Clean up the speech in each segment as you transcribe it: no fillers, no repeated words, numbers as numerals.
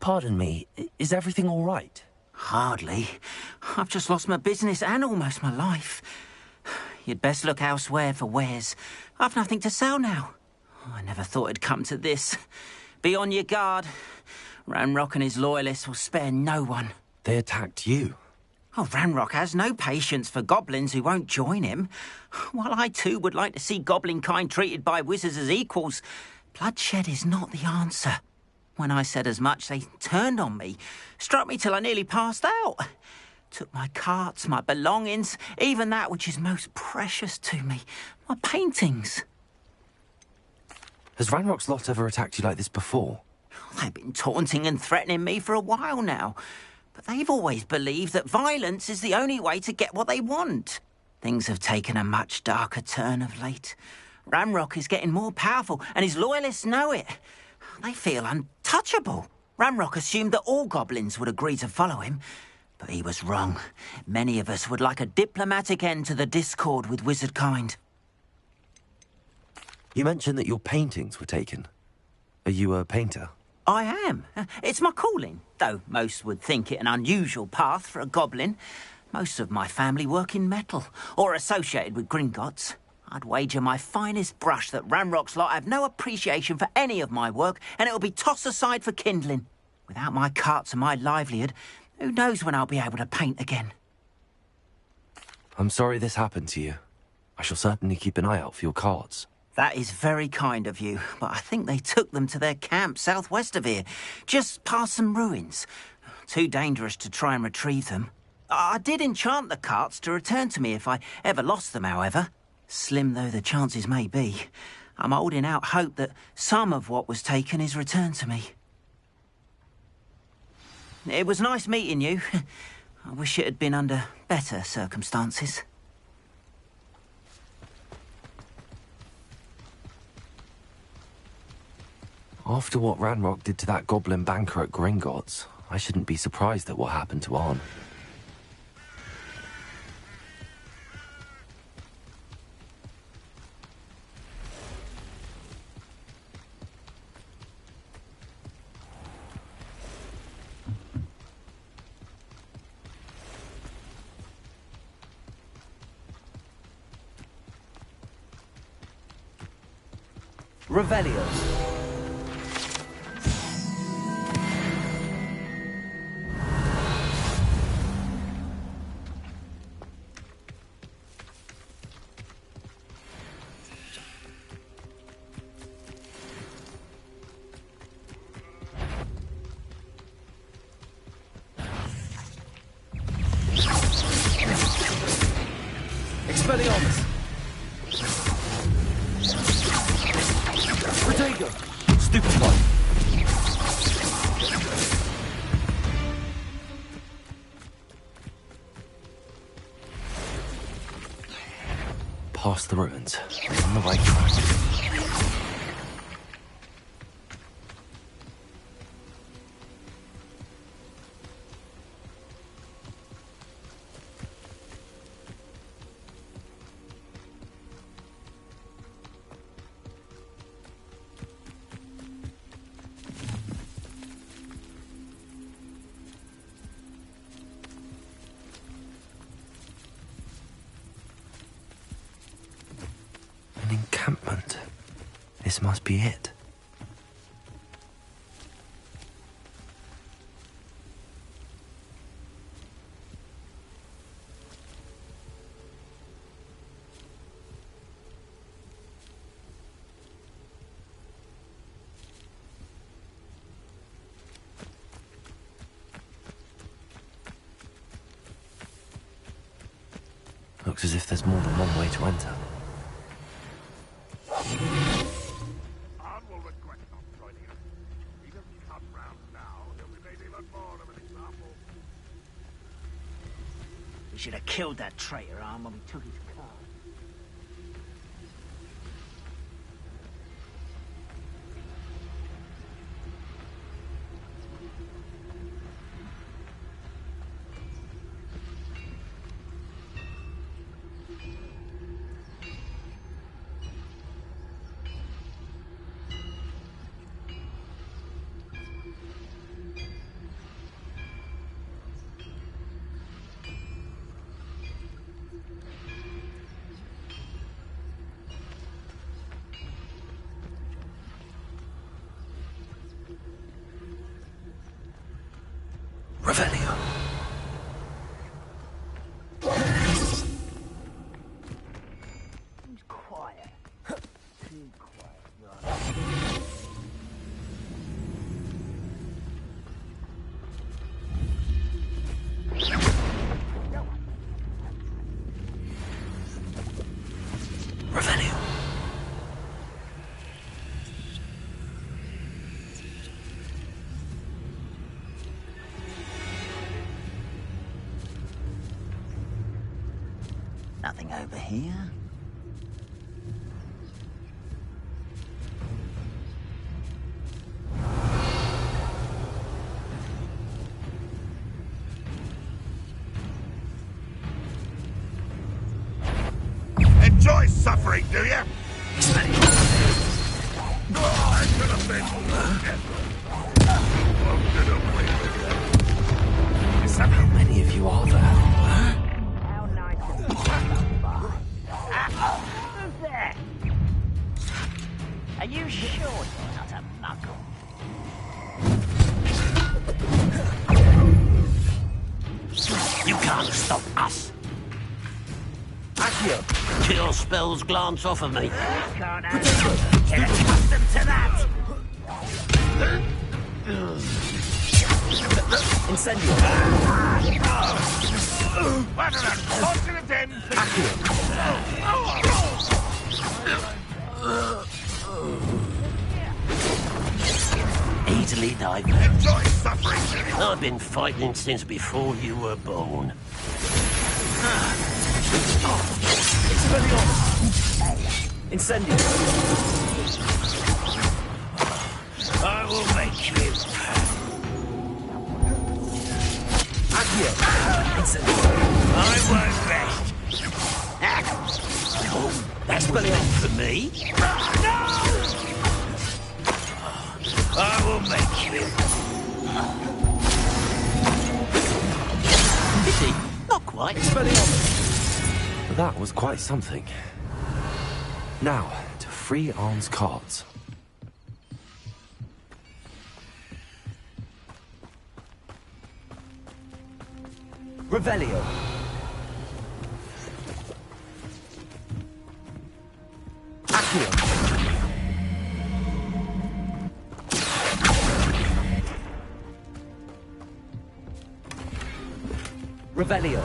Pardon me, is everything all right? Hardly. I've just lost my business and almost my life. You'd best look elsewhere for wares. I've nothing to sell now. I never thought it'd come to this. Be on your guard. Ranrock and his loyalists will spare no one. They attacked you? Oh, Ranrock has no patience for goblins who won't join him. While I too would like to see goblin kind treated by wizards as equals, bloodshed is not the answer. When I said as much, they turned on me, struck me till I nearly passed out. Took my carts, my belongings, even that which is most precious to me, my paintings. Has Ranrock's lot ever attacked you like this before? They've been taunting and threatening me for a while now, but they've always believed that violence is the only way to get what they want. Things have taken a much darker turn of late. Ranrock is getting more powerful, and his loyalists know it. They feel untouchable. Ranrock assumed that all goblins would agree to follow him, but he was wrong. Many of us would like a diplomatic end to the discord with wizard kind. You mentioned that your paintings were taken. Are you a painter? I am. It's my calling, though most would think it an unusual path for a goblin. Most of my family work in metal, or associated with Gringotts. I'd wager my finest brush that Ranrock's lot have no appreciation for any of my work, and it'll be tossed aside for kindling. Without my carts and my livelihood, who knows when I'll be able to paint again? I'm sorry this happened to you. I shall certainly keep an eye out for your carts. That is very kind of you, but I think they took them to their camp southwest of here, just past some ruins. Too dangerous to try and retrieve them. I did enchant the carts to return to me if I ever lost them, however. Slim though the chances may be, I'm holding out hope that some of what was taken is returned to me. It was nice meeting you. I wish it had been under better circumstances. After what Ranrock did to that goblin banker at Gringotts, I shouldn't be surprised at what happened to Arn. Revelios. Expelliarmus. Protego. Stupefy. Past the ruins. On the right track. An encampment. This must be it. Looks as if there's more than one way to enter. Arn will regret not joining us. He doesn't come round now. He'll be made even more of an example. We should have killed that traitor, Arn, when we took his car. Nothing over here. Enjoy suffering, do you? I should have been wounded away with that. How many of you are there? How nice of Who's there? Are you sure you're not a muggle? You can't stop us. Accio. Kill spells glance off of me. Can't get accustomed to that. Incendio. Continent end. Easily divert. Enjoy suffering, do you? I've been fighting since before you were born. Incendio. I will make you. Accio. Incendio. I won't rest. Oh, that's what meant for me. I will make you. Pity, not quite. That was quite something. Now, to free Arn's cards. Revelio. Accio. Revelio.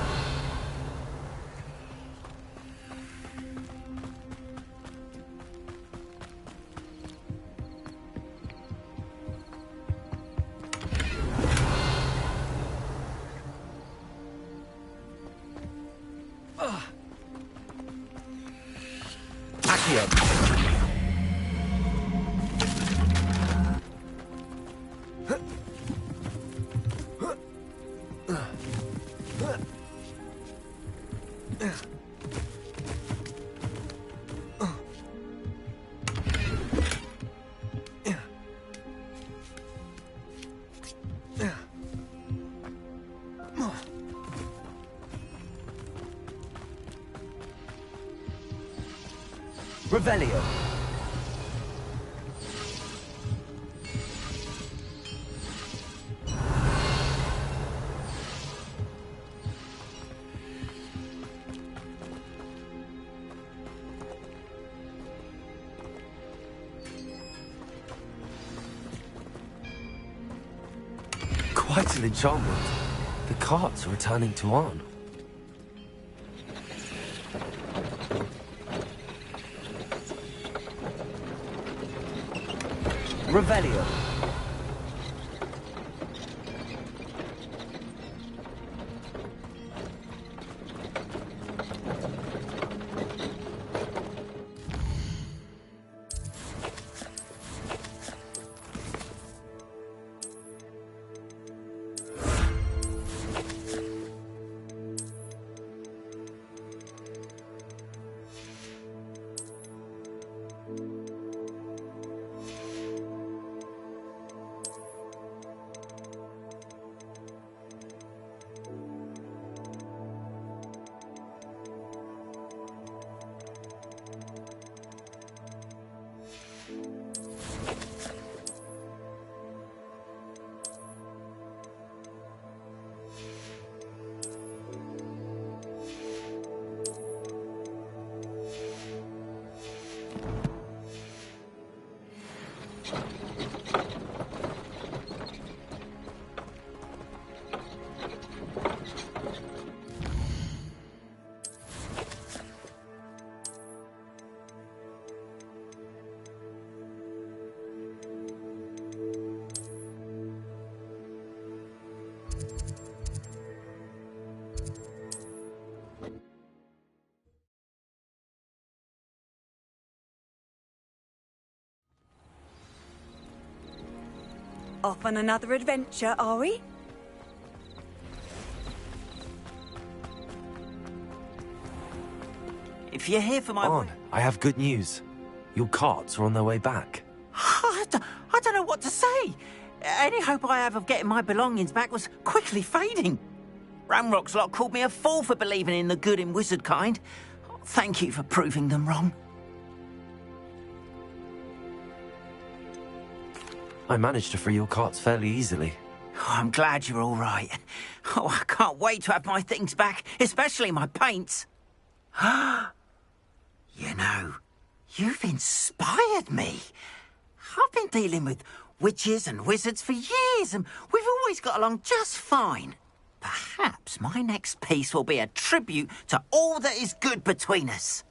Accio. Revelio. Quite an enchantment. The carts are returning to Arn. Revelio. Off on another adventure, are we? If you're here for my... On, I have good news. Your carts are on their way back. I don't know what to say. Any hope I have of getting my belongings back was quickly fading. Ramrock's lot called me a fool for believing in the good in wizard kind. Thank you for proving them wrong. I managed to free your carts fairly easily. Oh, I'm glad you're all right. Oh, I can't wait to have my things back, especially my paints. You know, you've inspired me. I've been dealing with witches and wizards for years, and we've always got along just fine. Perhaps my next piece will be a tribute to all that is good between us.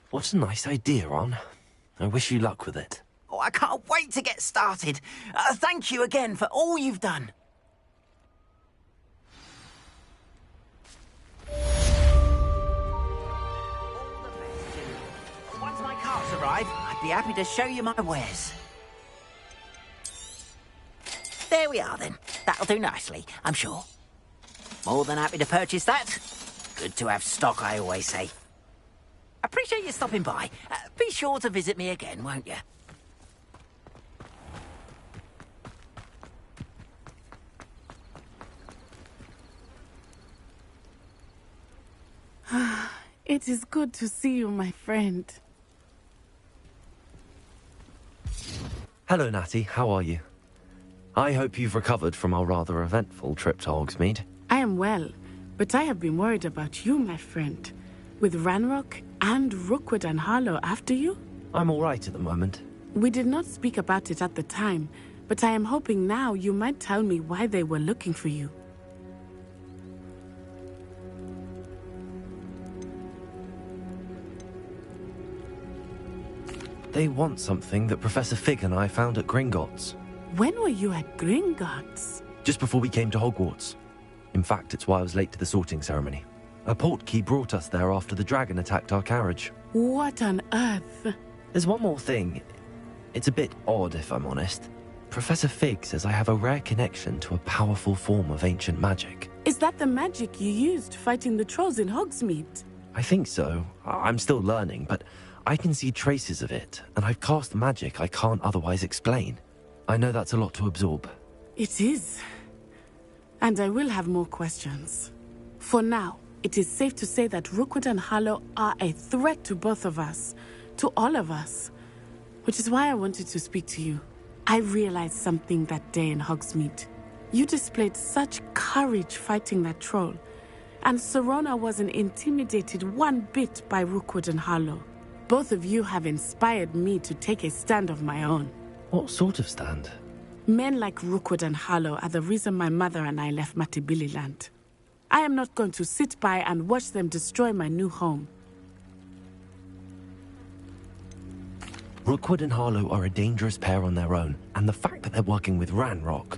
What a nice idea, Ron. I wish you luck with it. Oh, I can't wait to get started. Thank you again for all you've done. Once my carts arrive, I'd be happy to show you my wares. There we are, then. That'll do nicely, I'm sure. More than happy to purchase that. Good to have stock, I always say. Appreciate you stopping by. Be sure to visit me again, won't you? It is good to see you, my friend. Hello, Natty. How are you? I hope you've recovered from our rather eventful trip to Hogsmeade. I am well, but I have been worried about you, my friend. With Ranrock and Rookwood and Harlow after you? I'm all right at the moment. We did not speak about it at the time, but I am hoping now you might tell me why they were looking for you. They want something that Professor Fig and I found at Gringotts. When were you at Gringotts? Just before we came to Hogwarts. In fact, it's why I was late to the sorting ceremony. A portkey brought us there after the dragon attacked our carriage. What on earth? There's one more thing. It's a bit odd, if I'm honest. Professor Fig says I have a rare connection to a powerful form of ancient magic. Is that the magic you used fighting the trolls in Hogsmeade? I think so. I'm still learning, but I can see traces of it, and I've cast magic I can't otherwise explain. I know that's a lot to absorb. It is. And I will have more questions. For now, it is safe to say that Rookwood and Harlow are a threat to both of us, to all of us. Which is why I wanted to speak to you. I realized something that day in Hogsmeade. You displayed such courage fighting that troll, and Serona wasn't intimidated one bit by Rookwood and Harlow. Both of you have inspired me to take a stand of my own. What sort of stand? Men like Rookwood and Harlow are the reason my mother and I left Matibili land. I am not going to sit by and watch them destroy my new home. Rookwood and Harlow are a dangerous pair on their own, and the fact that they're working with Ranrock,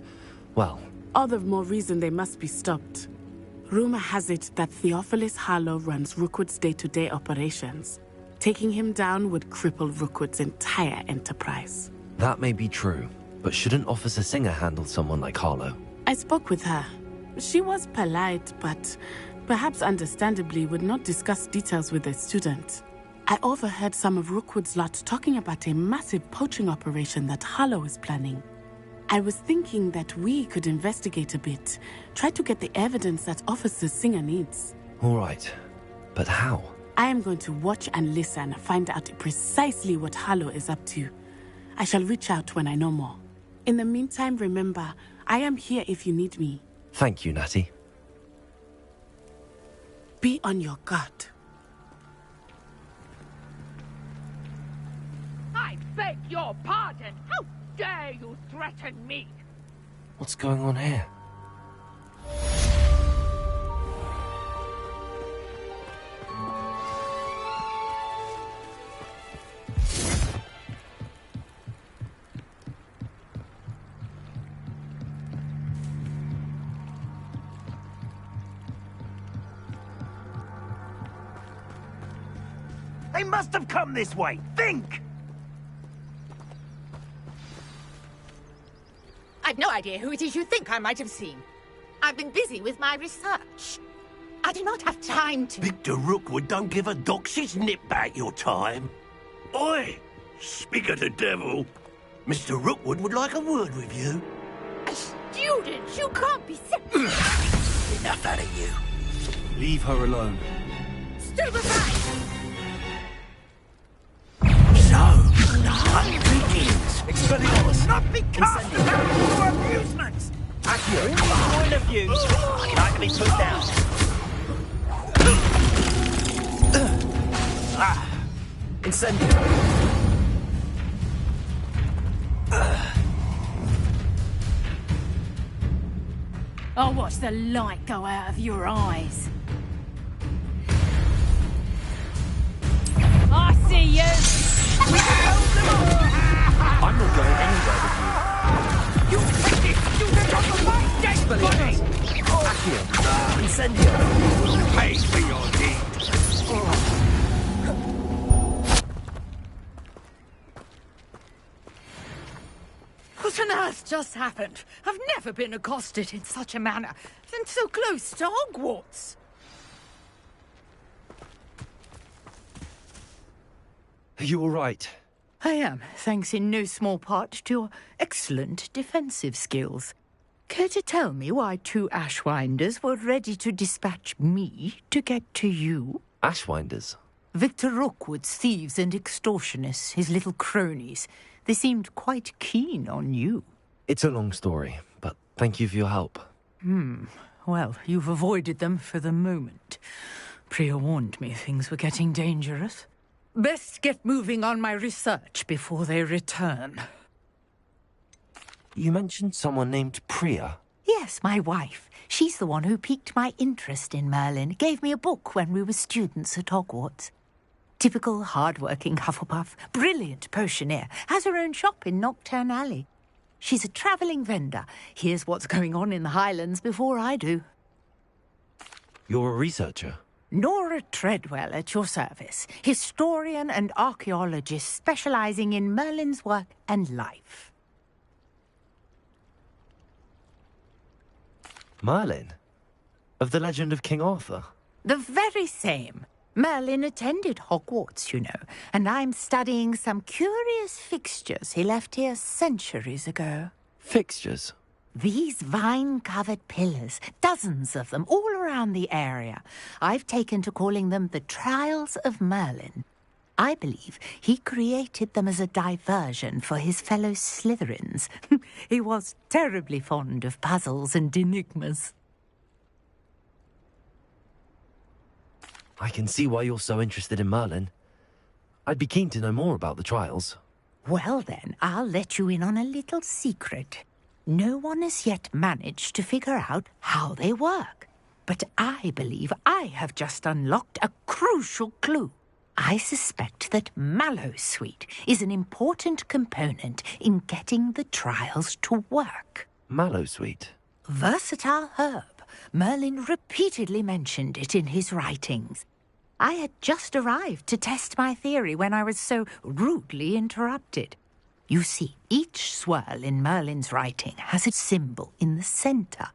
well... All the more reason they must be stopped. Rumor has it that Theophilus Harlow runs Rookwood's day-to-day operations. Taking him down would cripple Rookwood's entire enterprise. That may be true, but shouldn't Officer Singer handle someone like Harlow? I spoke with her. She was polite, but perhaps understandably would not discuss details with a student. I overheard some of Rookwood's lot talking about a massive poaching operation that Harlow is planning. I was thinking that we could investigate a bit, try to get the evidence that Officer Singer needs. All right, but how? I am going to watch and listen, find out precisely what Harlow is up to. I shall reach out when I know more. In the meantime, remember, I am here if you need me. Thank you, Natty. Be on your guard. I beg your pardon. How dare you threaten me? What's going on here? They must have come this way. Think! I've no idea who it is you think I might have seen. I've been busy with my research. I do not have time to... Victor Rookwood don't give a doxy's nip back your time. Oi! Speak of the devil. Mr. Rookwood would like a word with you. A student? You can't be sick. Enough out of you. Leave her alone. Stupefy! So, the hunt begins. Expelliarmus! Nothing comes without your amusement! Accio! Point of view! Like to be put down. Incendio! I'll watch the light go out of your eyes. I see you! I'm not going anywhere with you. You take it! You live on the light, dead body! Accio! Incendio! Pay for your deed. What on earth just happened? I've never been accosted in such a manner, and so close to Hogwarts. Are you all right? I am, thanks in no small part to your excellent defensive skills. Care to tell me why two Ashwinders were ready to dispatch me to get to you? Ashwinders? Victor Rookwood's thieves and extortionists, his little cronies. They seemed quite keen on you. It's a long story, but thank you for your help. Well, you've avoided them for the moment. Priya warned me things were getting dangerous. Best get moving on my research before they return. You mentioned someone named Priya. Yes, my wife. She's the one who piqued my interest in Merlin. Gave me a book when we were students at Hogwarts. Typical hard-working Hufflepuff, brilliant potioneer, has her own shop in Knockturn Alley. She's a travelling vendor. Hears what's going on in the Highlands before I do. You're a researcher? Nora Treadwell at your service, historian and archaeologist specialising in Merlin's work and life. Merlin? Of the legend of King Arthur? The very same. Merlin attended Hogwarts, you know, and I'm studying some curious fixtures he left here centuries ago. Fixtures? These vine-covered pillars, dozens of them, all around the area. I've taken to calling them the Trials of Merlin. I believe he created them as a diversion for his fellow Slytherins. He was terribly fond of puzzles and enigmas. I can see why you're so interested in Merlin. I'd be keen to know more about the trials. Well then, I'll let you in on a little secret. No one has yet managed to figure out how they work. But I believe I have just unlocked a crucial clue. I suspect that Mallowsweet is an important component in getting the trials to work. Mallowsweet? Versatile herb. Merlin repeatedly mentioned it in his writings. I had just arrived to test my theory when I was so rudely interrupted. You see, each swirl in Merlin's writing has a symbol in the centre.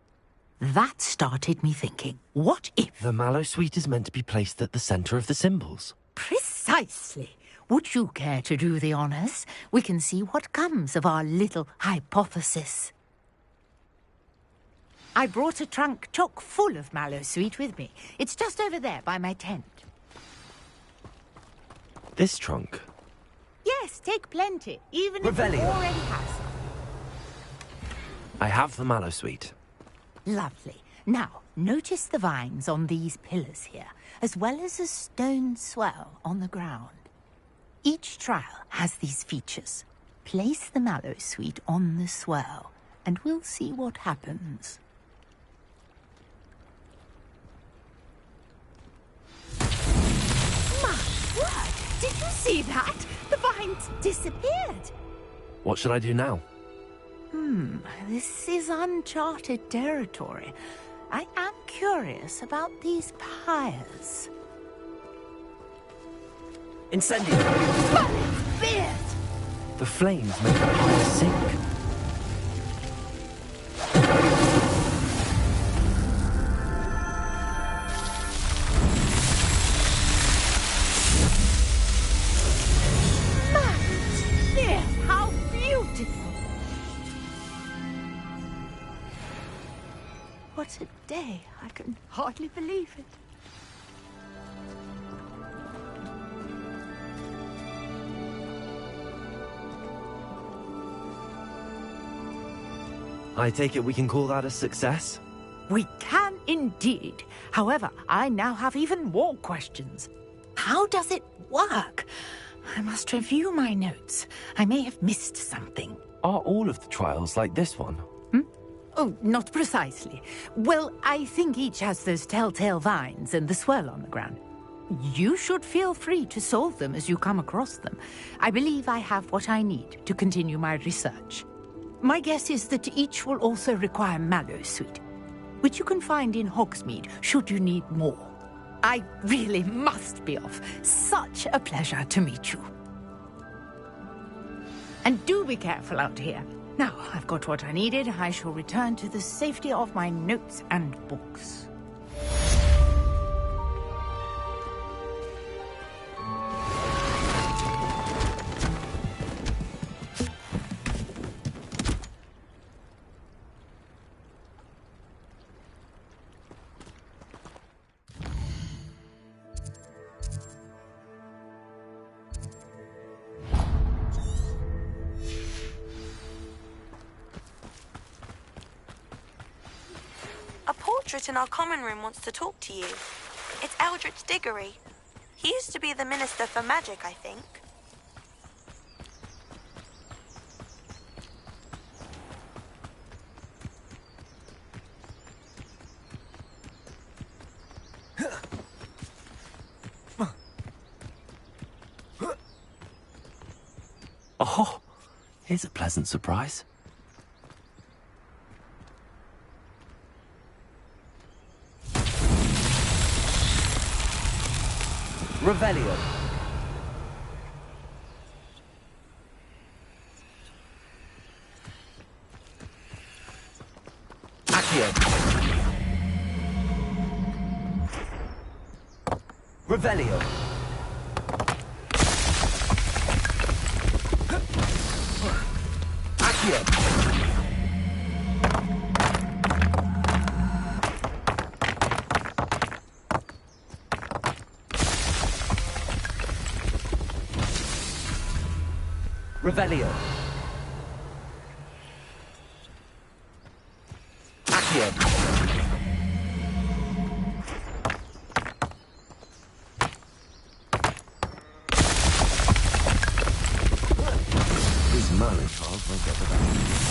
That started me thinking, what if... The Mallowsweet is meant to be placed at the centre of the symbols. Precisely. Would you care to do the honours? We can see what comes of our little hypothesis. I brought a trunk chock full of Mallowsweet with me. It's just over there by my tent. This trunk? Yes, take plenty, even if you Revelio. already have some. I have the Mallowsweet. Lovely. Now, notice the vines on these pillars here, as well as a stone swell on the ground. Each trial has these features. Place the Mallowsweet on the swell, and we'll see what happens. My word! Did you see that? The vines disappeared. What should I do now? This is uncharted territory. I am curious about these pyres. Incendio. Beard! The flames make the pyre sink. Yes, how beautiful! What a day. I can hardly believe it. I take it we can call that a success? We can indeed. However, I now have even more questions. How does it work? I must review my notes. I may have missed something. Are all of the trials like this one? Oh, not precisely. Well, I think each has those telltale vines and the swirl on the ground. You should feel free to solve them as you come across them. I believe I have what I need to continue my research. My guess is that each will also require mallow sweet, which you can find in Hogsmeade should you need more. I really must be off. Such a pleasure to meet you. And do be careful out here. Now, I've got what I needed. I shall return to the safety of my notes and books. A portrait in our common room wants to talk to you. It's Eldritch Diggory. He used to be the Minister for Magic, I think. Oh, here's a pleasant surprise. Revelio. Accio. Revelio. Accio. Revelio. Accio. These Merlin trials won't get the best.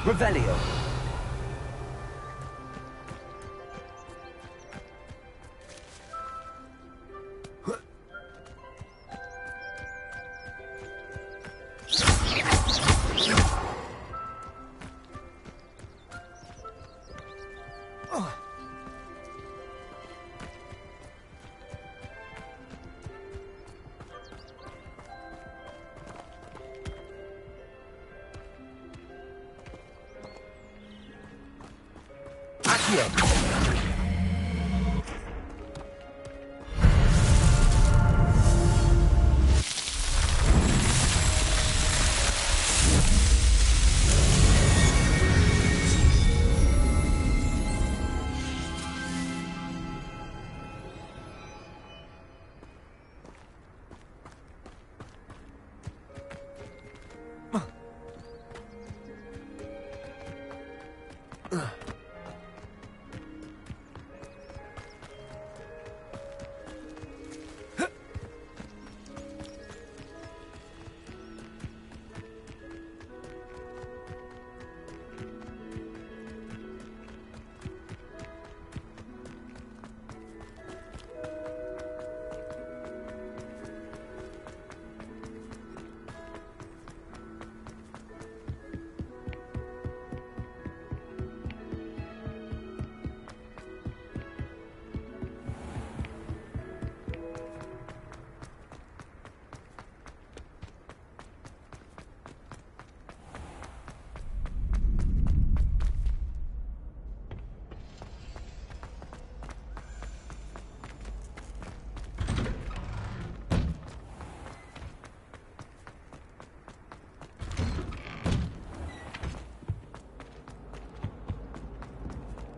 Revelio. Accio.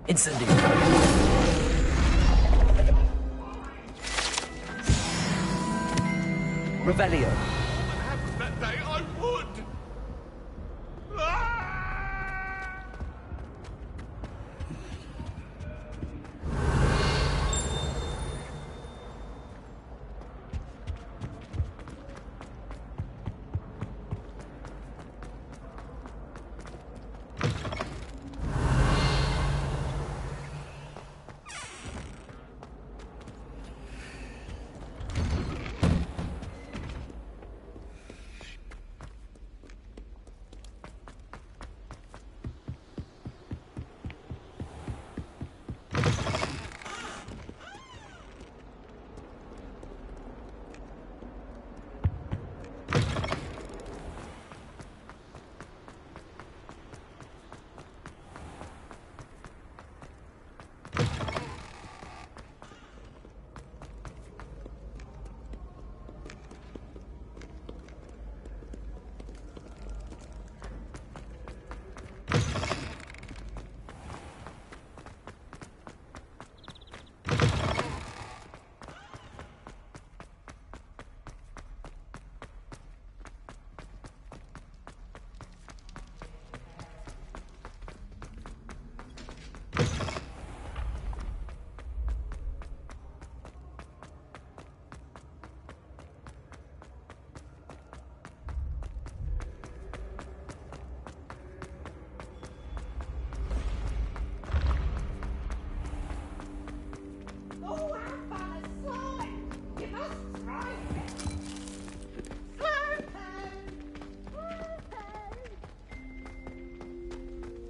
Incendio. Revelio. That day I would! Ah!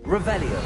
Revelio.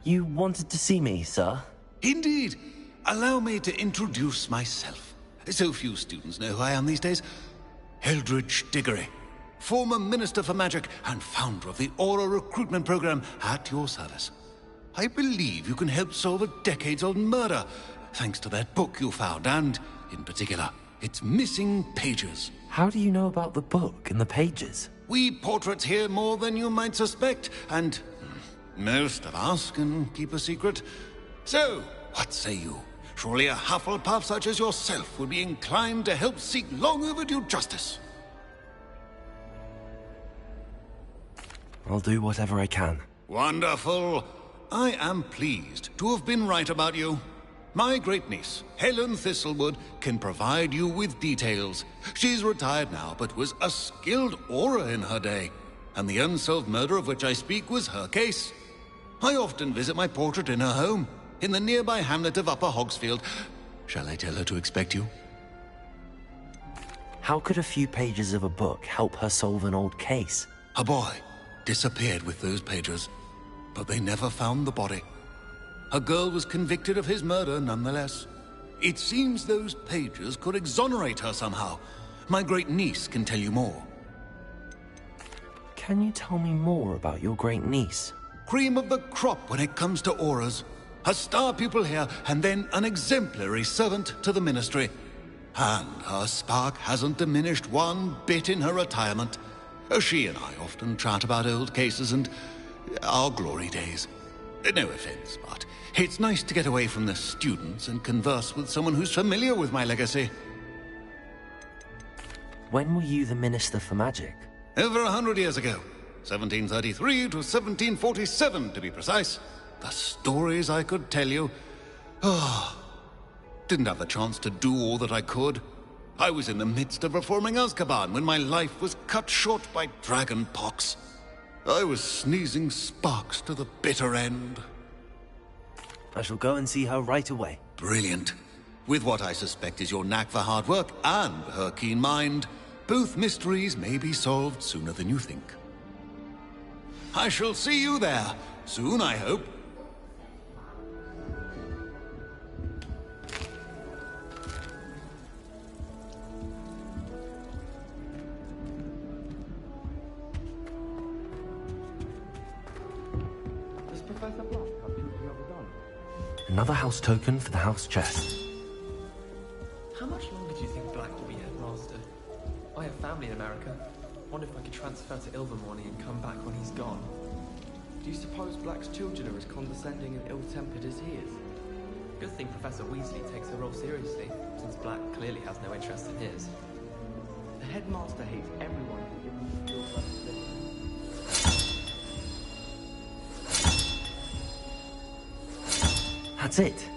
You wanted to see me, sir? Indeed. Allow me to introduce myself. So few students know who I am these days. Eldridge Diggory, former Minister for Magic and founder of the Aura recruitment program, at your service. I believe you can help solve a decades-old murder, thanks to that book you found, and, in particular, its missing pages. How do you know about the book and the pages? We portraits hear more than you might suspect, and most of us can keep a secret. So, what say you? Surely a Hufflepuff such as yourself would be inclined to help seek long overdue justice. I'll do whatever I can. Wonderful. I am pleased to have been right about you. My great-niece, Helen Thistlewood, can provide you with details. She's retired now, but was a skilled aura in her day. and the unsolved murder of which I speak was her case. I often visit my portrait in her home, in the nearby hamlet of Upper Hogsfield. Shall I tell her to expect you? How could a few pages of a book help her solve an old case? A boy disappeared with those pages, but they never found the body. A girl was convicted of his murder nonetheless. It seems those pages could exonerate her somehow. My great niece can tell you more. Can you tell me more about your great niece? Cream of the crop when it comes to auras. A star pupil here, and then an exemplary servant to the ministry. And her spark hasn't diminished one bit in her retirement. She and I often chat about old cases and our glory days. No offense, but it's nice to get away from the students and converse with someone who's familiar with my legacy. When were you the Minister for Magic? Over 100 years ago. 1733 to 1747, to be precise. The stories I could tell you. Oh, didn't have the chance to do all that I could. I was in the midst of reforming Azkaban when my life was cut short by dragon pox. I was sneezing sparks to the bitter end. I shall go and see her right away. Brilliant. With what I suspect is your knack for hard work and her keen mind, both mysteries may be solved sooner than you think. I shall see you there, soon I hope. Does Professor Black have duty of the gun? Another house token for the house chest. How much longer do you think Black will be headmaster? I have family in America. Wonder if I could transfer to Ilvermorny and come back when he's gone. Do you suppose Black's children are as condescending and ill-tempered as he is? Good thing Professor Weasley takes her role seriously, since Black clearly has no interest in his. The headmaster hates everyone who gives him the skills like this. That's it.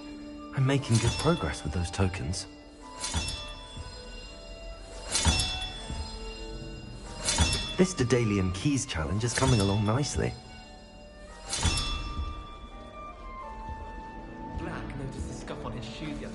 I'm making good progress with those tokens. This Daedalian Keys challenge is coming along nicely. Black noticed the scuff on his shoe the other day.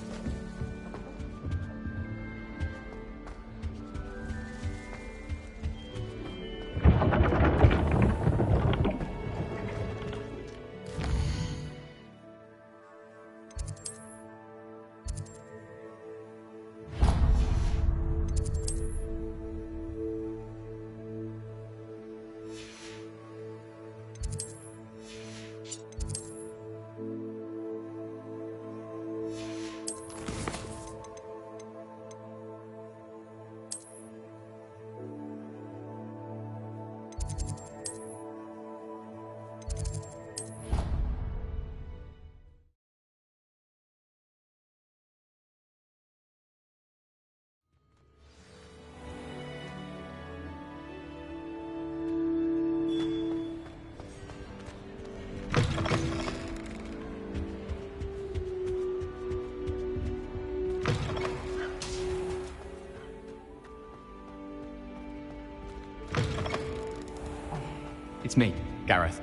It's me, Gareth.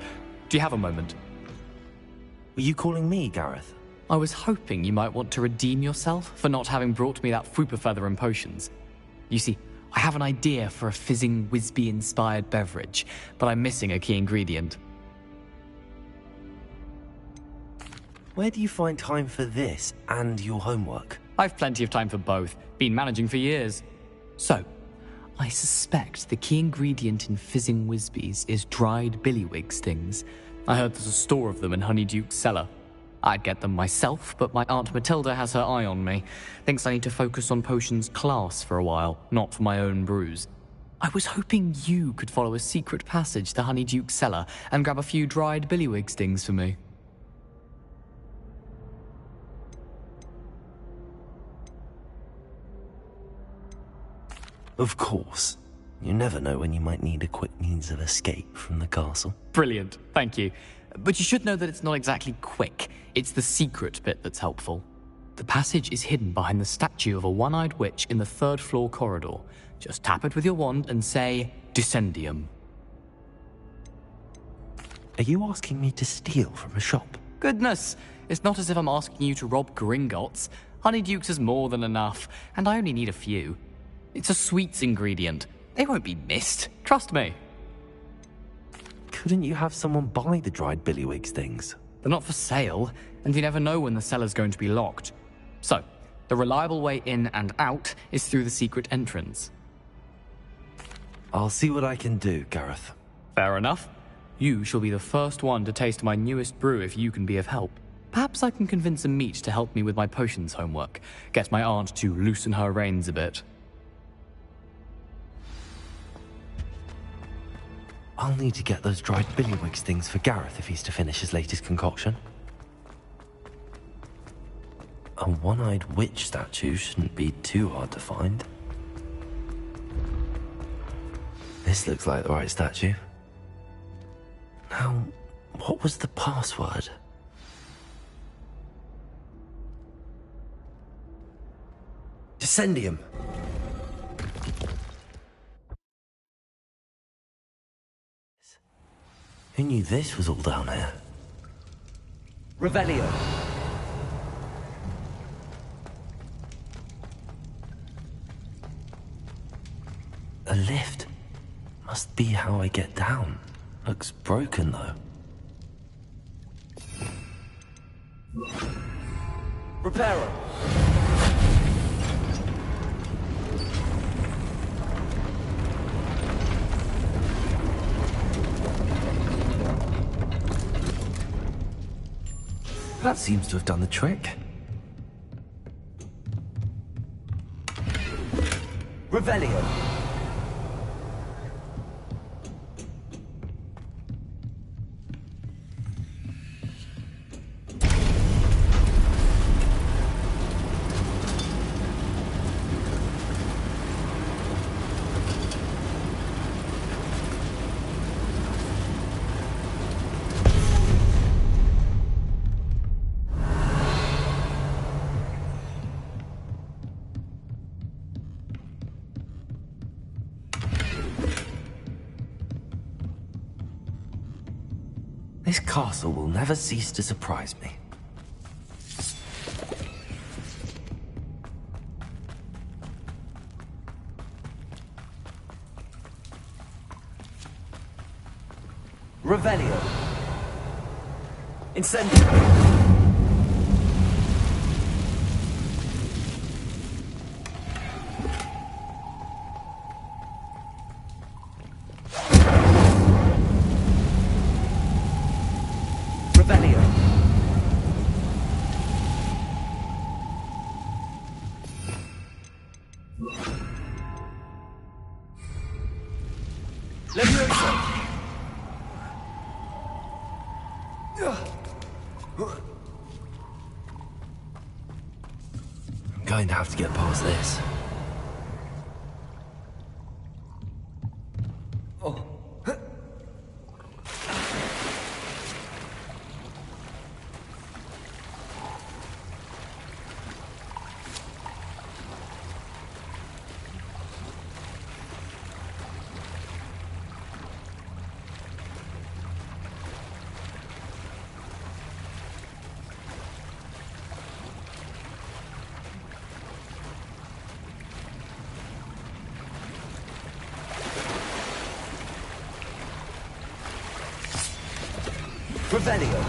Do you have a moment? Were you calling me, Gareth? I was hoping you might want to redeem yourself for not having brought me that Fooper feather and potions. You see, I have an idea for a fizzing Whizbee-inspired beverage, but I'm missing a key ingredient. Where do you find time for this and your homework? I've plenty of time for both. Been managing for years. So, I suspect the key ingredient in fizzing Whizbees is dried billywig stings. I heard there's a store of them in Honeyduke's cellar. I'd get them myself, but my Aunt Matilda has her eye on me. Thinks I need to focus on potions class for a while, not for my own brews. I was hoping you could follow a secret passage to Honeyduke's cellar and grab a few dried billywig stings for me. Of course. You never know when you might need a quick means of escape from the castle. Brilliant, thank you. But you should know that it's not exactly quick. It's the secret bit that's helpful. The passage is hidden behind the statue of a one-eyed witch in the third-floor corridor. Just tap it with your wand and say, Descendium. Are you asking me to steal from a shop? Goodness, it's not as if I'm asking you to rob Gringotts. Honeydukes is more than enough, and I only need a few. It's a sweets ingredient. They won't be missed. Trust me. Couldn't you have someone buy the dried billywigs things? They're not for sale, and you never know when the cellar's going to be locked. So, the reliable way in and out is through the secret entrance. I'll see what I can do, Gareth. Fair enough. You shall be the first one to taste my newest brew if you can be of help. Perhaps I can convince a meat to help me with my potions homework. Get my aunt to loosen her reins a bit. I'll need to get those dried billywigs things for Gareth if he's to finish his latest concoction. A one-eyed witch statue shouldn't be too hard to find. This looks like the right statue. Now, what was the password? Descendium. Who knew this was all down here? Revelio. A lift. Must be how I get down. Looks broken, though. Reparo. That seems to have done the trick. Revelio. This castle will never cease to surprise me. Revelio. Incendio. I'm going to have to get past this. Revelio.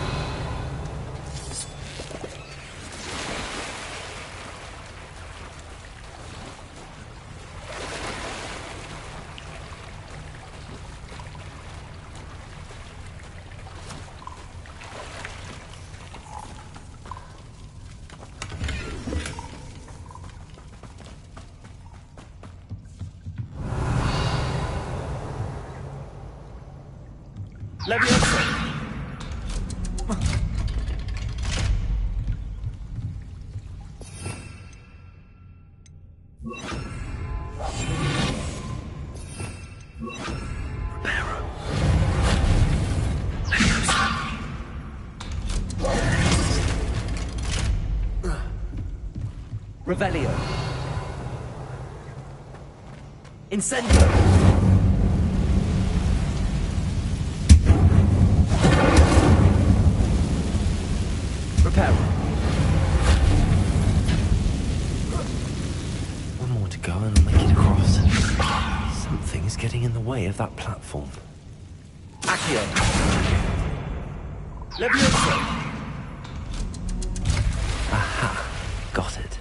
Leviosa. Revelio. Incendio. One more to go and I'll make it across. Something is getting in the way of that platform. Accio. Levioso. Aha, got it.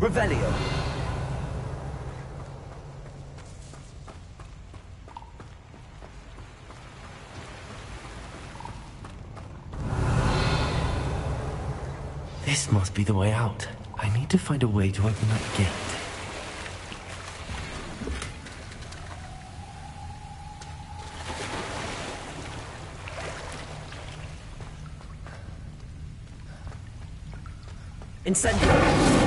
Revelio. This must be the way out. I need to find a way to open that gate. Incendio.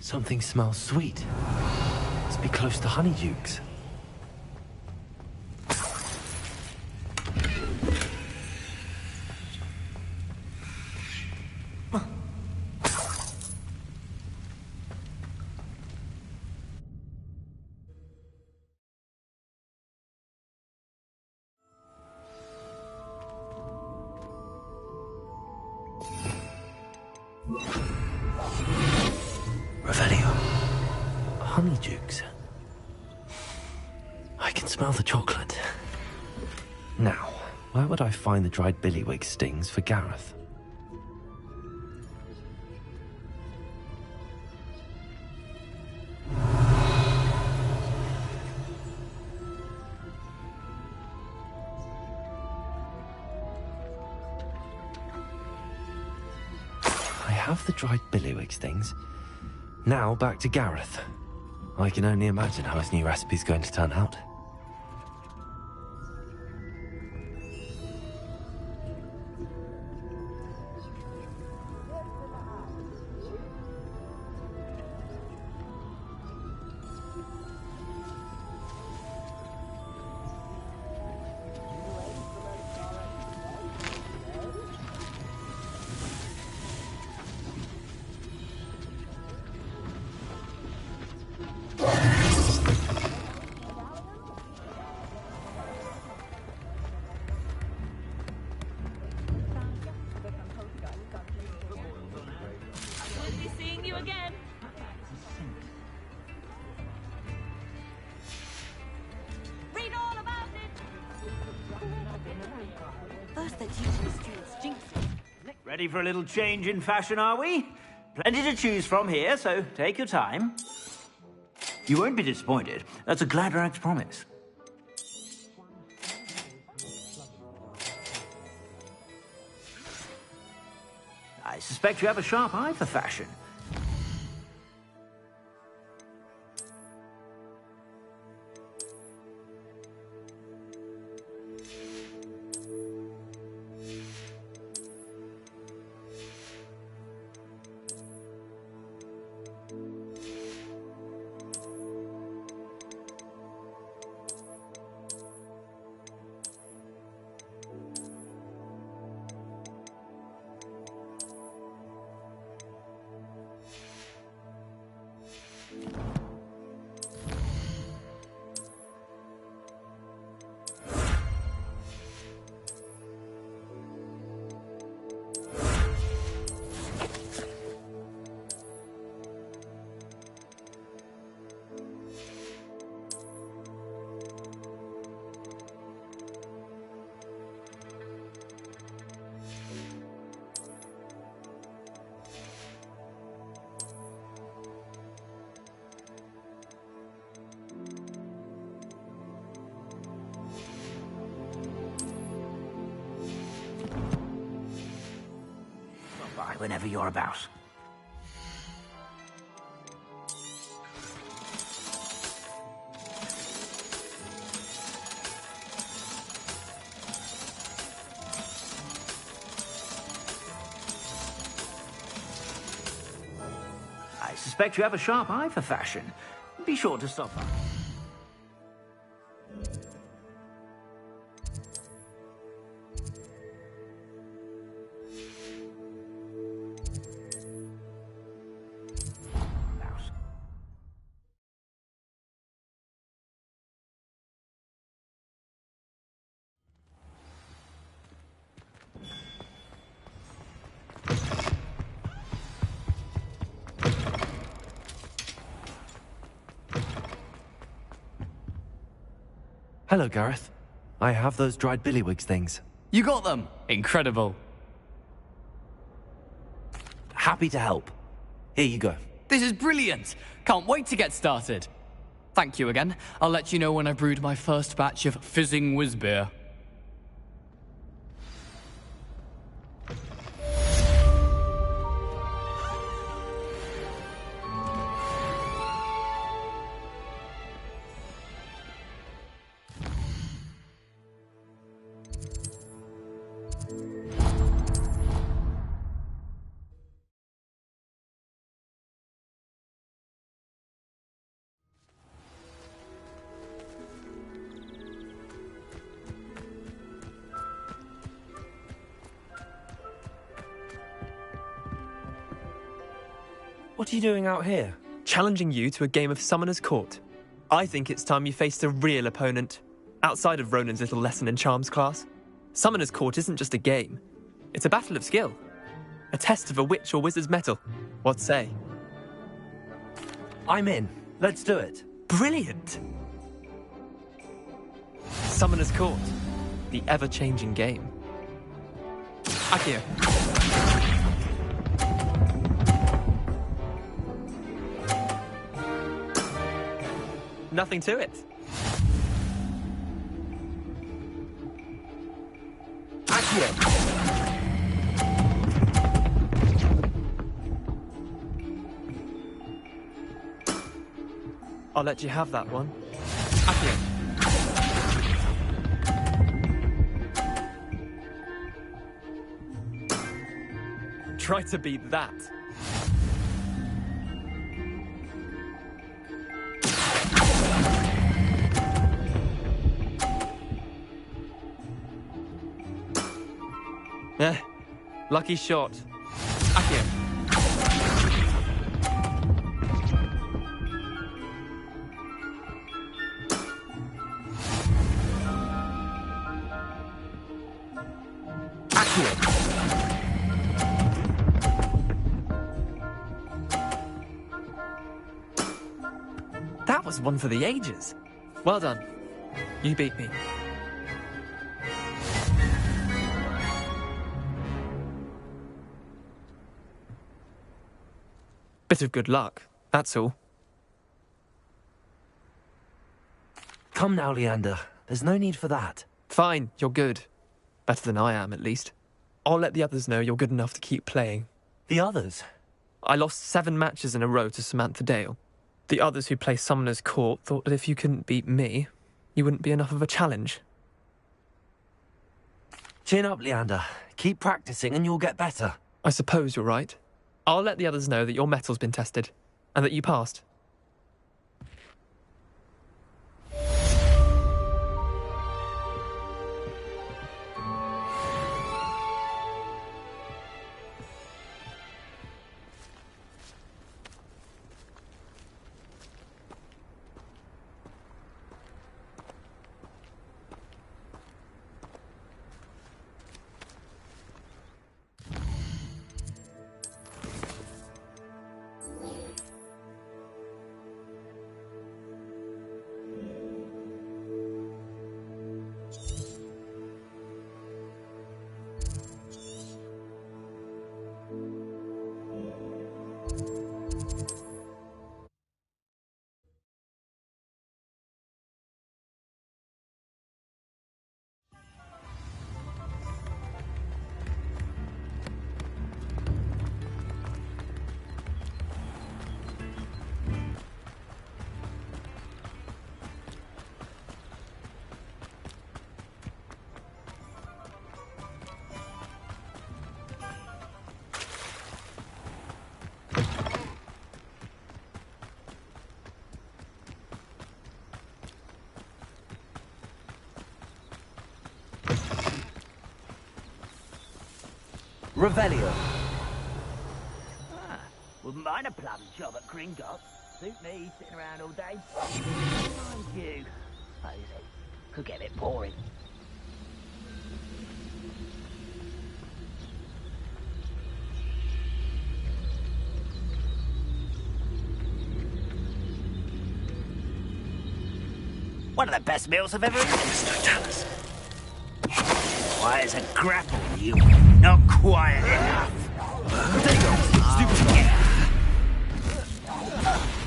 Something smells sweet. Must be close to Honeydukes. Revelio. Honeydukes. I can smell the chocolate. Now, where would I find the dried billywig stings for Gareth? I have the dried billywig stings. Now back to Gareth. I can only imagine how his new recipe's going to turn out. Ready for a little change in fashion, are we? Plenty to choose from here, so take your time. You won't be disappointed. That's a Gladrag's promise. I suspect you have a sharp eye for fashion. Whenever you're about. I suspect you have a sharp eye for fashion. Be sure to stop by. Hello, Gareth. I have those dried billywigs things. You got them! Incredible. Happy to help. Here you go. This is brilliant! Can't wait to get started. Thank you again. I'll let you know when I've brewed my first batch of fizzing whizbeer. What are you doing out here? Challenging you to a game of Summoner's Court. I think it's time you faced a real opponent, outside of Ronan's little lesson in charms class. Summoner's Court isn't just a game. It's a battle of skill. A test of a witch or wizard's mettle. What say? I'm in. Let's do it. Brilliant! Summoner's Court. The ever-changing game. Akio. Nothing to it. I'll let you have that one. Akio. Try to beat that. Lucky shot. Akio. That was one for the ages. Well done. You beat me. Bit of good luck, that's all. Come now, Leander. There's no need for that. Fine, you're good. Better than I am, at least. I'll let the others know you're good enough to keep playing. The others? I lost 7 matches in a row to Samantha Dale. The others who play Summoner's Court thought that if you couldn't beat me, you wouldn't be enough of a challenge. Chin up, Leander. Keep practicing and you'll get better. I suppose you're right. I'll let the others know that your metal's been tested, and that you passed. Revelio. Wouldn't mind a plum job at Gringotts. Suit me, sitting around all day. Mind you, suppose it could get a bit boring. One of the best meals I've ever eaten. Mr. Dallas. Why, it's a grapple, you. Not quiet enough.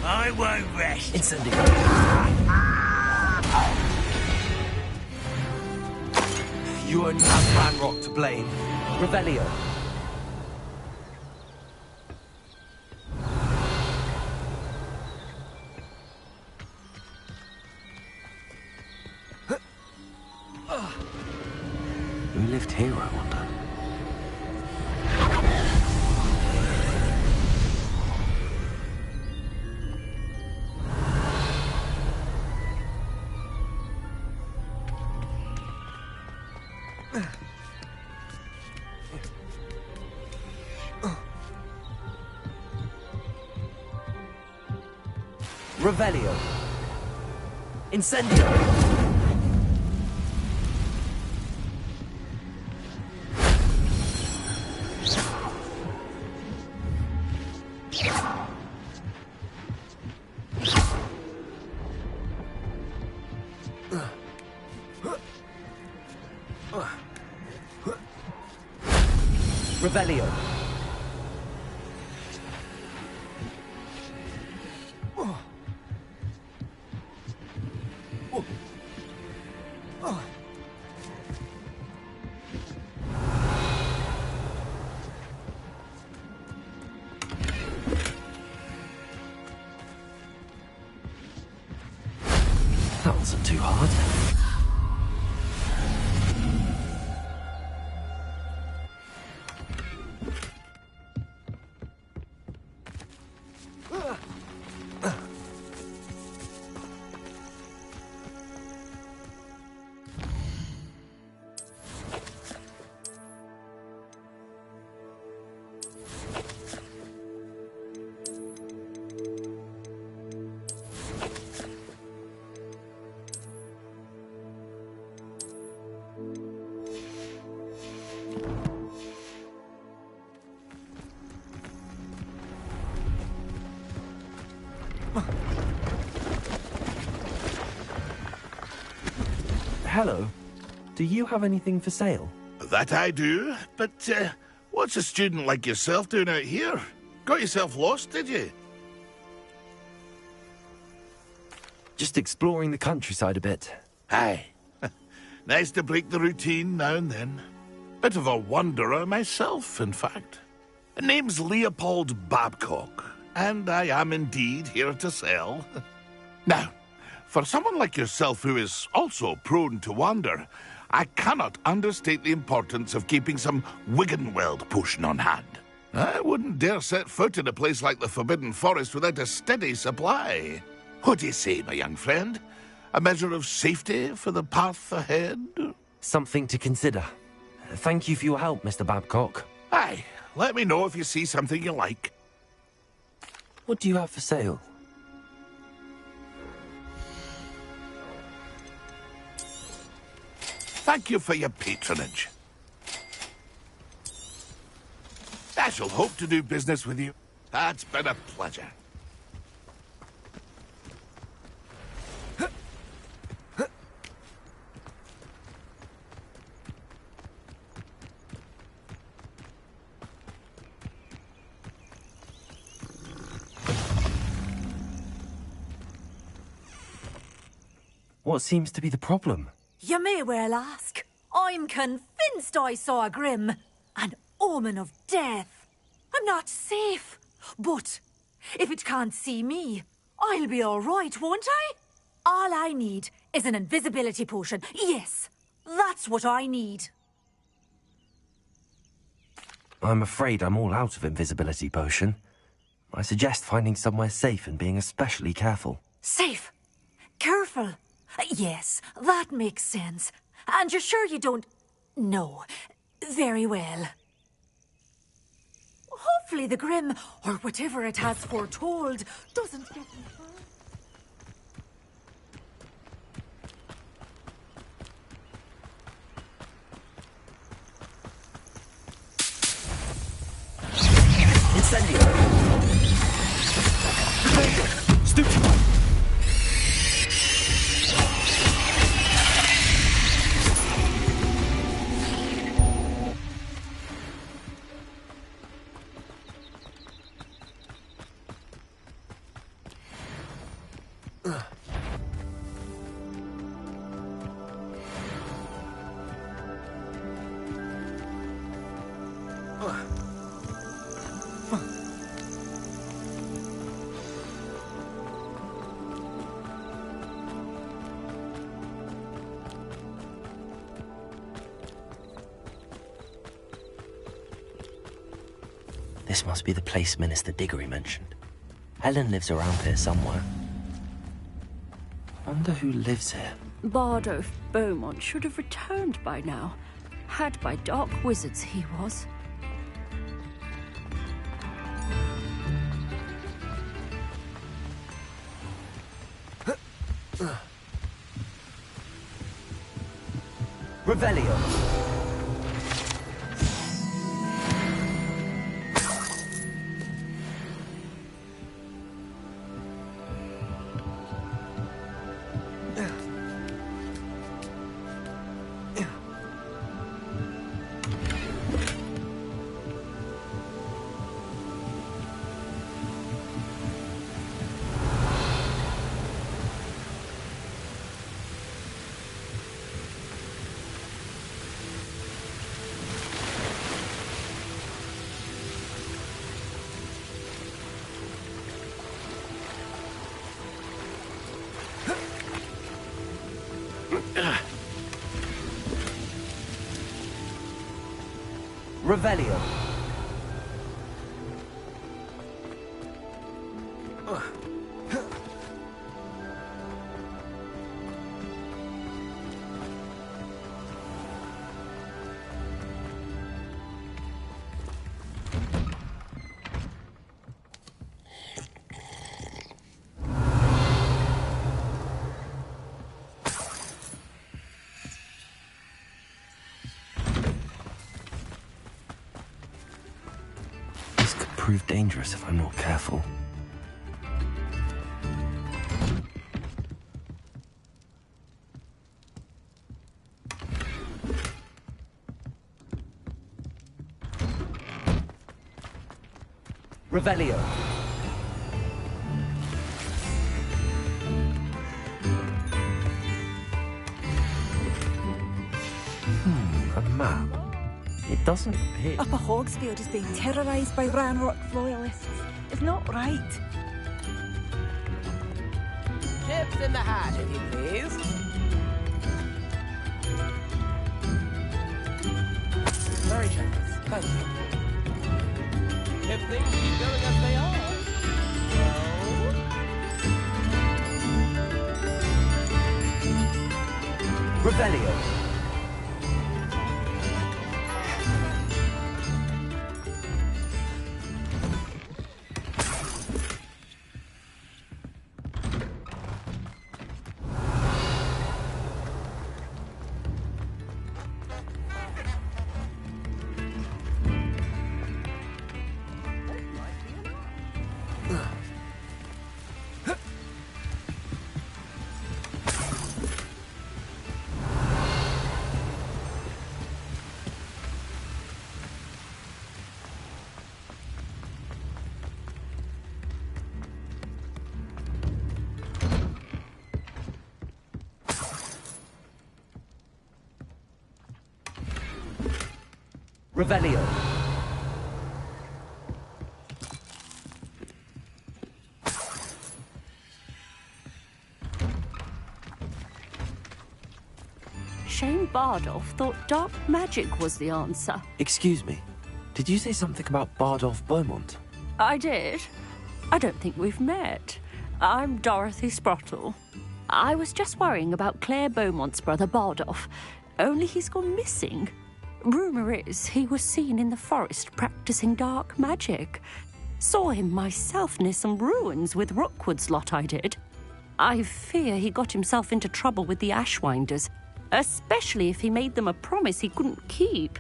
I won't rest. Incendio. You only have Manrock to blame. Revelio. Who lived here, I wonder? Revelio. Incendio. Revelio. That wasn't too hard. Hello. Do you have anything for sale? That I do, but what's a student like yourself doing out here? Got yourself lost, did you? Just exploring the countryside a bit. Aye. Nice to break the routine now and then. Bit of a wanderer myself, in fact. Name's Leopold Babcock, and I am indeed here to sell. Now, for someone like yourself who is also prone to wander, I cannot understate the importance of keeping some Wiggenweld potion on hand. I wouldn't dare set foot in a place like the Forbidden Forest without a steady supply. What do you say, my young friend? A measure of safety for the path ahead? Something to consider. Thank you for your help, Mr. Babcock. Aye, let me know if you see something you like. What do you have for sale? Thank you for your patronage. I shall hope to do business with you. That's been a pleasure. What seems to be the problem? You may well ask. I'm convinced I saw a Grim, an omen of death. I'm not safe, but if it can't see me, I'll be all right, won't I? All I need is an invisibility potion. Yes, that's what I need. I'm afraid I'm all out of invisibility potion. I suggest finding somewhere safe and being especially careful. Safe? Careful? Yes, that makes sense. And you're sure you don't... No. Very well. Hopefully the Grim, or whatever it has foretold, doesn't get me hurt. Incendio. Stupefy. This must be the place Minister Diggory mentioned. Helen lives around here somewhere. Wonder who lives here. Bardolph Beaumont should have returned by now. Had by dark wizards he was. Revelio. Revelio. Prove dangerous if I'm not careful. Revelio. A map. It doesn't appear. Upper Hogsfield is being terrorised by Ranrock loyalists. It's not right. Chips in the hat, if you please. Very generous. Thank you. If things keep going as they are, well... Revelio. Revelio. Shane Bardolph thought dark magic was the answer. Excuse me. Did you say something about Bardolph Beaumont? I did. I don't think we've met. I'm Dorothy Sprottle. I was just worrying about Claire Beaumont's brother Bardolph. Only he's gone missing. Rumour is he was seen in the forest practicing dark magic. Saw him myself near some ruins with Rookwood's lot, I did. I fear he got himself into trouble with the Ashwinders, especially if he made them a promise he couldn't keep.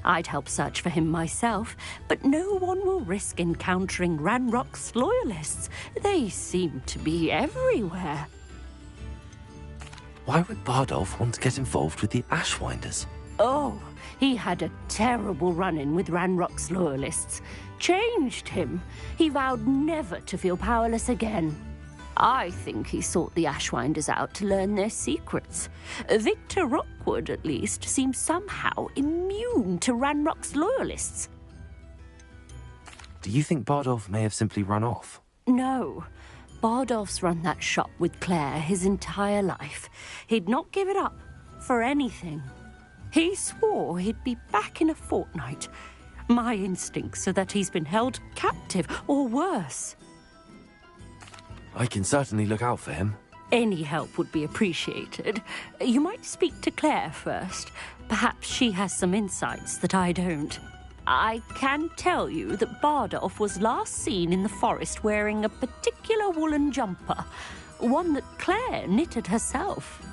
I'd help search for him myself, but no one will risk encountering Ranrock's loyalists. They seem to be everywhere. Why would Bardolph want to get involved with the Ashwinders? Oh, he had a terrible run-in with Ranrock's loyalists. Changed him. He vowed never to feel powerless again. I think he sought the Ashwinders out to learn their secrets. Victor Rookwood, at least, seems somehow immune to Ranrock's loyalists. Do you think Bardolph may have simply run off? No. Bardolph's run that shop with Claire his entire life. He'd not give it up for anything. He swore he'd be back in a fortnight. My instincts are that he's been held captive, or worse. I can certainly look out for him. Any help would be appreciated. You might speak to Claire first. Perhaps she has some insights that I don't. I can tell you that Bardolph was last seen in the forest wearing a particular woolen jumper, one that Claire knitted herself.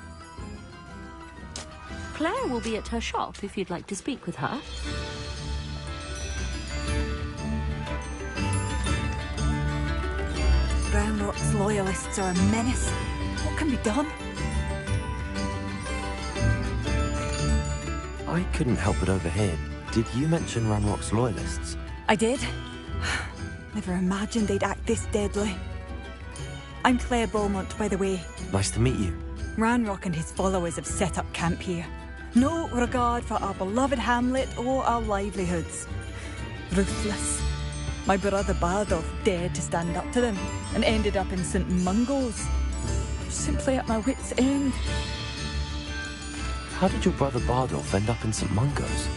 Claire will be at her shop if you'd like to speak with her. Ranrock's loyalists are a menace. What can be done? I couldn't help but overhear. Did you mention Ranrock's loyalists? I did. Never imagined they'd act this deadly. I'm Claire Beaumont, by the way. Nice to meet you. Ranrock and his followers have set up camp here. No regard for our beloved hamlet or our livelihoods. Ruthless. My brother Bardolph dared to stand up to them and ended up in St. Mungo's. Simply at my wit's end. How did your brother Bardolph end up in St. Mungo's?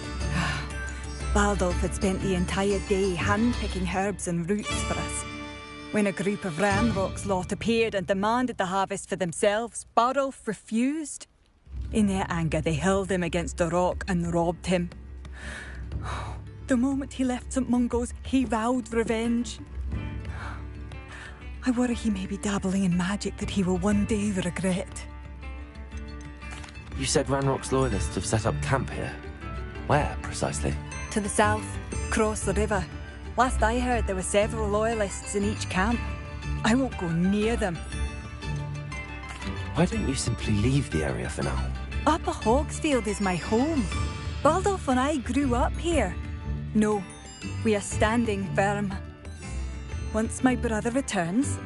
Bardolph had spent the entire day hand-picking herbs and roots for us. When a group of Ranrock's lot appeared and demanded the harvest for themselves, Bardolph refused. In their anger, they hurled him against a rock and robbed him. The moment he left St. Mungo's, he vowed revenge. I worry he may be dabbling in magic that he will one day regret. You said Ranrock's loyalists have set up camp here. Where, precisely? To the south, across the river. Last I heard, there were several loyalists in each camp. I won't go near them. Why don't you simply leave the area for now? Upper Hogsfield is my home. Bardolph and I grew up here. No, we are standing firm. Once my brother returns,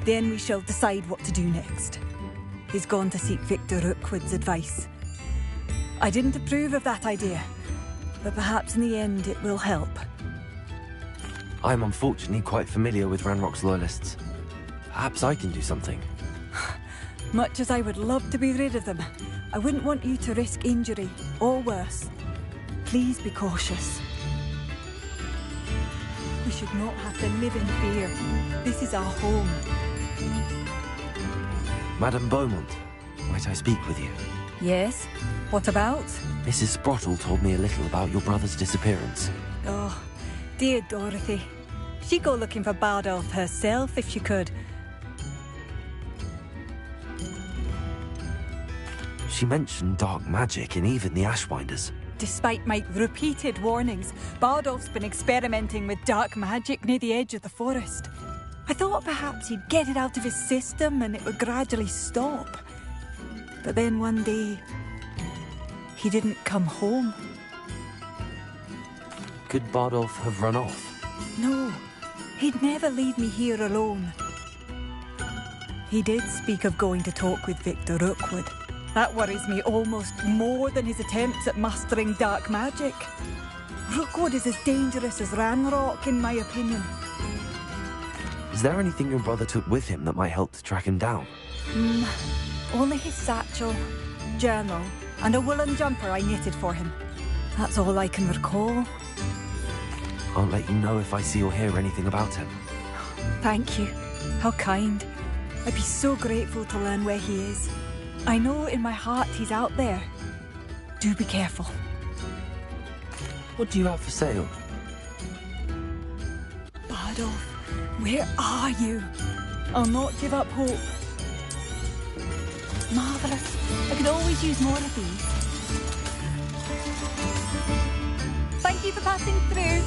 then we shall decide what to do next. He's gone to seek Victor Rookwood's advice. I didn't approve of that idea, but perhaps in the end it will help. I'm unfortunately quite familiar with Ranrock's loyalists. Perhaps I can do something. Much as I would love to be rid of them, I wouldn't want you to risk injury, or worse. Please be cautious. We should not have to live in fear. This is our home. Madame Beaumont, might I speak with you? Yes? What about? Mrs. Sprottle told me a little about your brother's disappearance. Oh, dear Dorothy. She'd go looking for Bardolph herself if she could. She mentioned dark magic and even the Ashwinders. Despite my repeated warnings, Bardolph's been experimenting with dark magic near the edge of the forest. I thought perhaps he'd get it out of his system and it would gradually stop. But then one day, he didn't come home. Could Bardolph have run off? No, he'd never leave me here alone. He did speak of going to talk with Victor Rookwood. That worries me almost more than his attempts at mastering dark magic. Rookwood is as dangerous as Ranrock, in my opinion. Is there anything your brother took with him that might help to track him down? Only his satchel, journal, and a woolen jumper I knitted for him. That's all I can recall. I'll let you know if I see or hear anything about him. Thank you. How kind. I'd be so grateful to learn where he is. I know in my heart he's out there. Do be careful. What do you have for sale? Bardolph, where are you? I'll not give up hope. Marvellous. I could always use more of these. Thank you for passing through.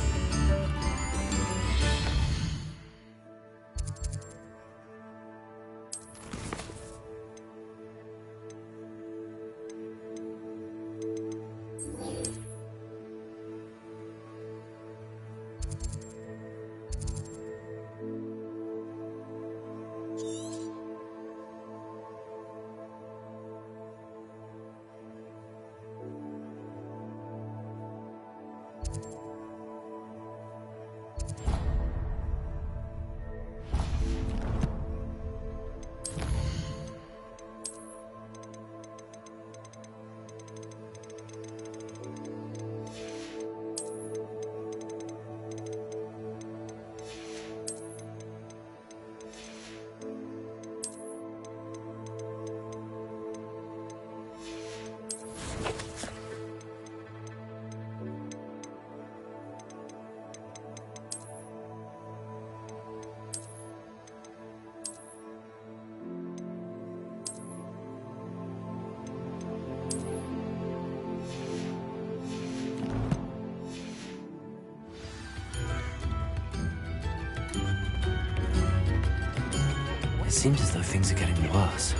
It seems as though things are getting worse.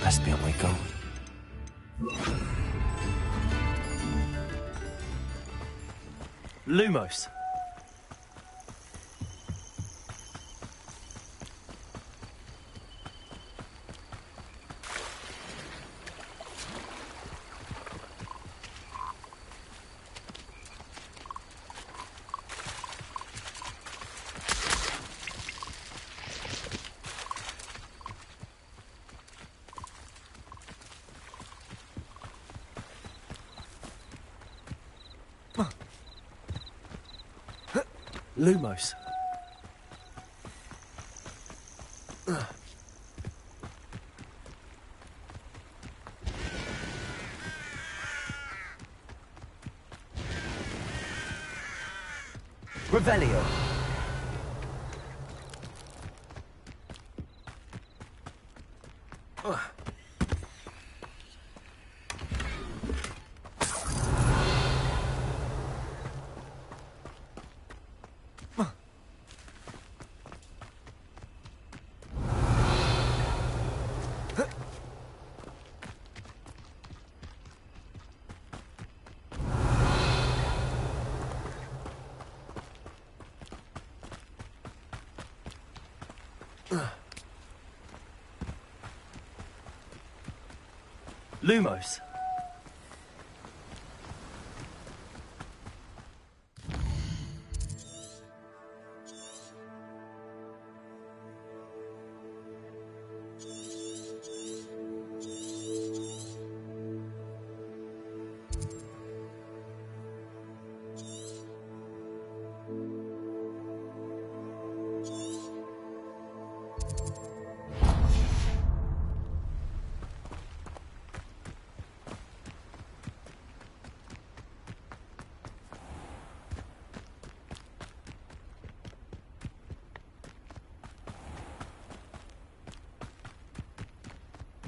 Best be on my guard. Lumos. Lumos. Revelio. Lumos.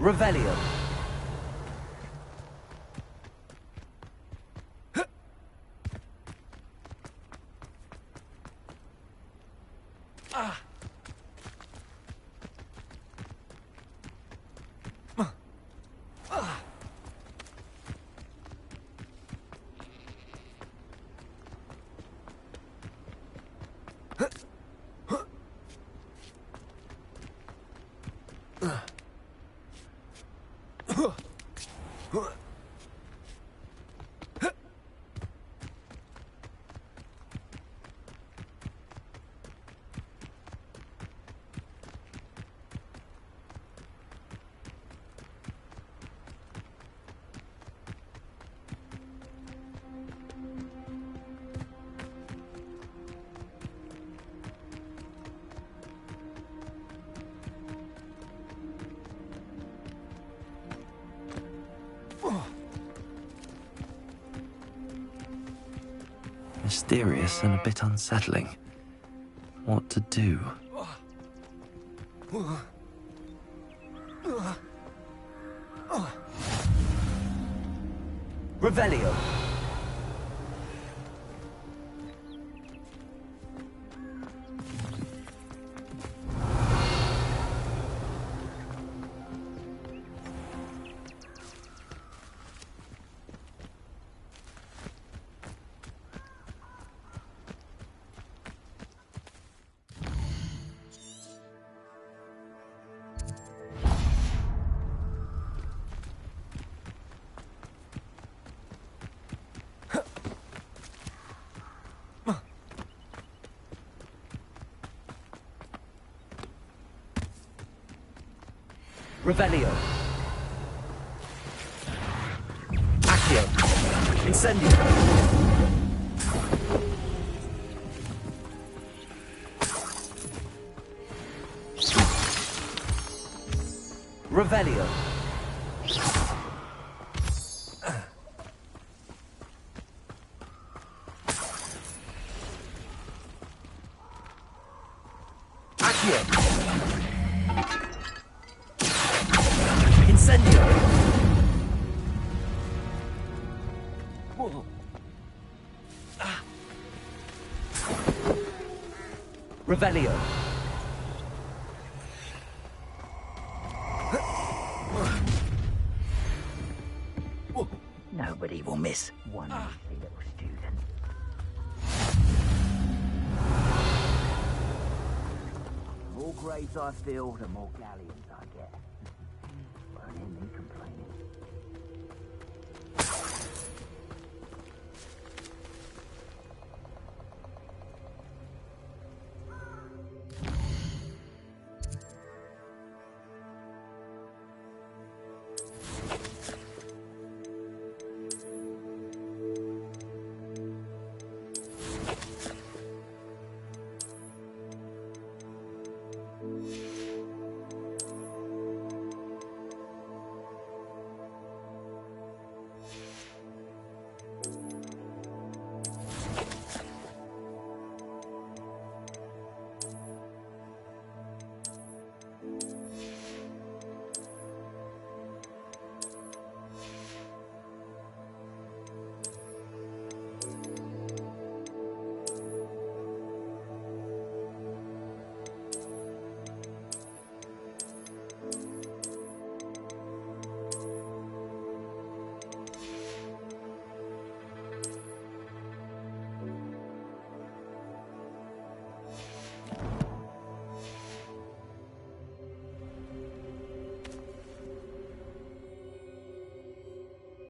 Revelio. Oh. Mysterious and a bit unsettling. What to do? Revelio. Revelio. Accio. Incendio. Revelio. Accio. Incendio. Whoa. Revelio. Nobody will miss one easy little student. The more graves I fill, the more galleons I get. Won't hear me complaining.